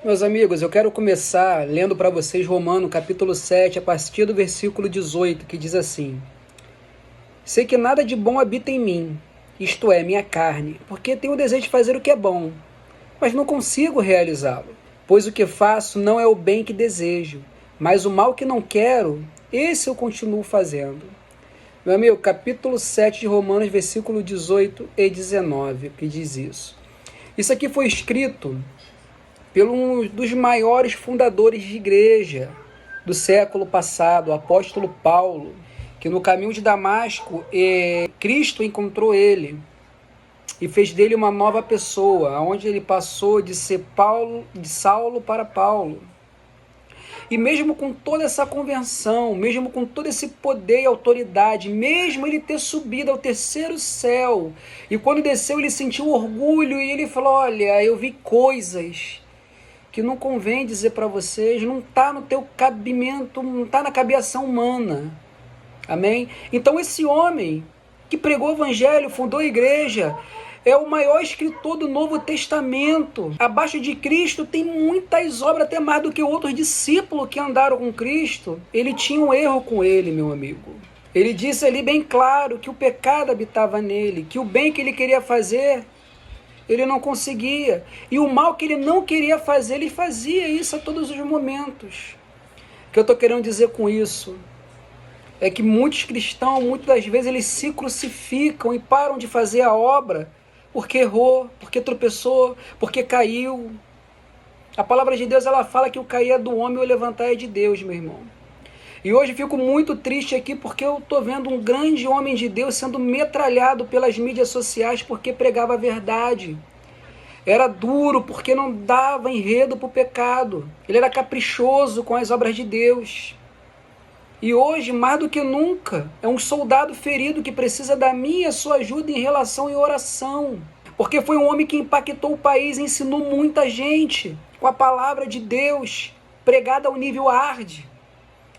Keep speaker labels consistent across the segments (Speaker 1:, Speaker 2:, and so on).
Speaker 1: Meus amigos, eu quero começar lendo para vocês Romanos capítulo 7, a partir do versículo 18, que diz assim: Sei que nada de bom habita em mim, isto é, minha carne, porque tenho o desejo de fazer o que é bom, mas não consigo realizá-lo. Pois o que faço não é o bem que desejo, mas o mal que não quero, esse eu continuo fazendo. Meu amigo, capítulo 7 de Romanos, versículo 18 e 19, que diz isso. Isso aqui foi escrito pelo um dos maiores fundadores de igreja do século passado, o apóstolo Paulo, que no caminho de Damasco, Cristo encontrou ele e fez dele uma nova pessoa, onde ele passou de ser Saulo para Paulo. E mesmo com toda essa conversão, mesmo com todo esse poder e autoridade, mesmo ele ter subido ao terceiro céu, e quando desceu ele sentiu orgulho e ele falou: olha, eu vi coisas que não convém dizer para vocês, não está no teu cabimento, não está na cabeça humana. Amém? Então esse homem que pregou o evangelho, fundou a igreja, é o maior escritor do Novo Testamento. Abaixo de Cristo tem muitas obras, até mais do que outros discípulos que andaram com Cristo. Ele tinha um erro com ele, meu amigo. Ele disse ali bem claro que o pecado habitava nele, que o bem que ele queria fazer, ele não conseguia. E o mal que ele não queria fazer, ele fazia isso a todos os momentos. O que eu estou querendo dizer com isso é que muitos cristãos, muitas das vezes, eles se crucificam e param de fazer a obra porque errou, porque tropeçou, porque caiu. A palavra de Deus, ela fala que o cair é do homem e o levantar é de Deus, meu irmão. E hoje fico muito triste aqui porque eu estou vendo um grande homem de Deus sendo metralhado pelas mídias sociais porque pregava a verdade. Era duro porque não dava enredo para o pecado. Ele era caprichoso com as obras de Deus. E hoje, mais do que nunca, é um soldado ferido que precisa da minha e a sua ajuda em relação e oração. Porque foi um homem que impactou o país e ensinou muita gente com a palavra de Deus, pregada ao nível hard,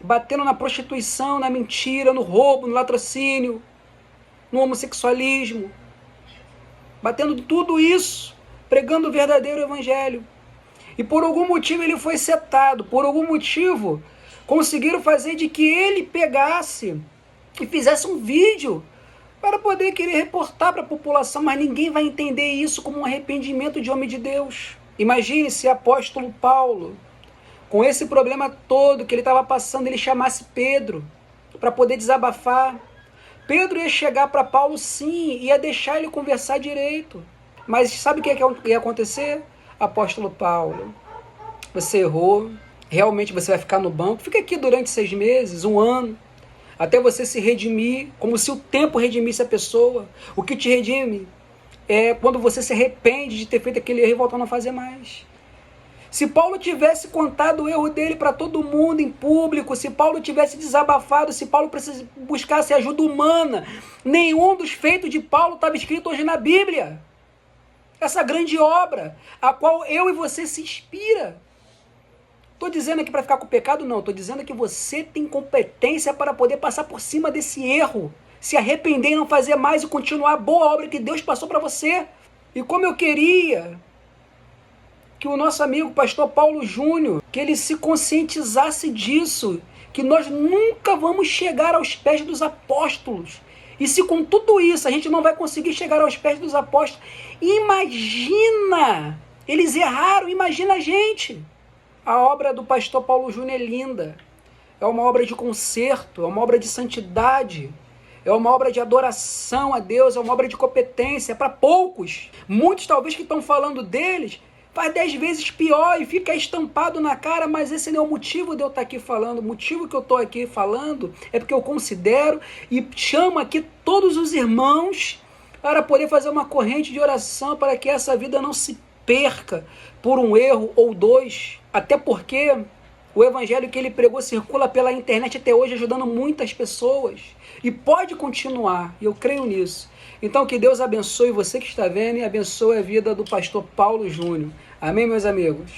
Speaker 1: batendo na prostituição, na mentira, no roubo, no latrocínio, no homossexualismo, batendo tudo isso, pregando o verdadeiro evangelho. E por algum motivo ele foi setado, por algum motivo conseguiram fazer de que ele pegasse e fizesse um vídeo para poder querer reportar para a população, mas ninguém vai entender isso como um arrependimento de homem de Deus. Imagine se o apóstolo Paulo, com esse problema todo que ele estava passando, ele chamasse Pedro para poder desabafar. Pedro ia chegar para Paulo, sim, ia deixar ele conversar direito. Mas sabe o que ia acontecer? Apóstolo Paulo, você errou, realmente você vai ficar no banco, fica aqui durante 6 meses, 1 ano, até você se redimir, como se o tempo redimisse a pessoa. O que te redime é quando você se arrepende de ter feito aquele erro e voltar a não fazer mais. Se Paulo tivesse contado o erro dele para todo mundo em público, se Paulo tivesse desabafado, se Paulo buscasse ajuda humana, nenhum dos feitos de Paulo estava escrito hoje na Bíblia. Essa grande obra, a qual eu e você se inspira. Estou dizendo aqui para ficar com o pecado? Não, estou dizendo que você tem competência para poder passar por cima desse erro, se arrepender e não fazer mais e continuar a boa obra que Deus passou para você. E como eu queria que o nosso amigo pastor Paulo Júnior, que ele se conscientizasse disso, que nós nunca vamos chegar aos pés dos apóstolos. E se com tudo isso a gente não vai conseguir chegar aos pés dos apóstolos, imagina, eles erraram, imagina a gente. A obra do pastor Paulo Júnior é linda, é uma obra de conserto, é uma obra de santidade, é uma obra de adoração a Deus, é uma obra de competência para poucos. Muitos talvez que estão falando deles, faz 10 vezes pior e fica estampado na cara, mas esse não é o motivo de eu estar aqui falando. O motivo que eu estou aqui falando é porque eu considero e chamo aqui todos os irmãos para poder fazer uma corrente de oração para que essa vida não se perca por um erro ou 2, até porque o evangelho que ele pregou circula pela internet até hoje, ajudando muitas pessoas, e pode continuar, e eu creio nisso. Então que Deus abençoe você que está vendo e abençoe a vida do pastor Paulo Júnior. Amém, meus amigos?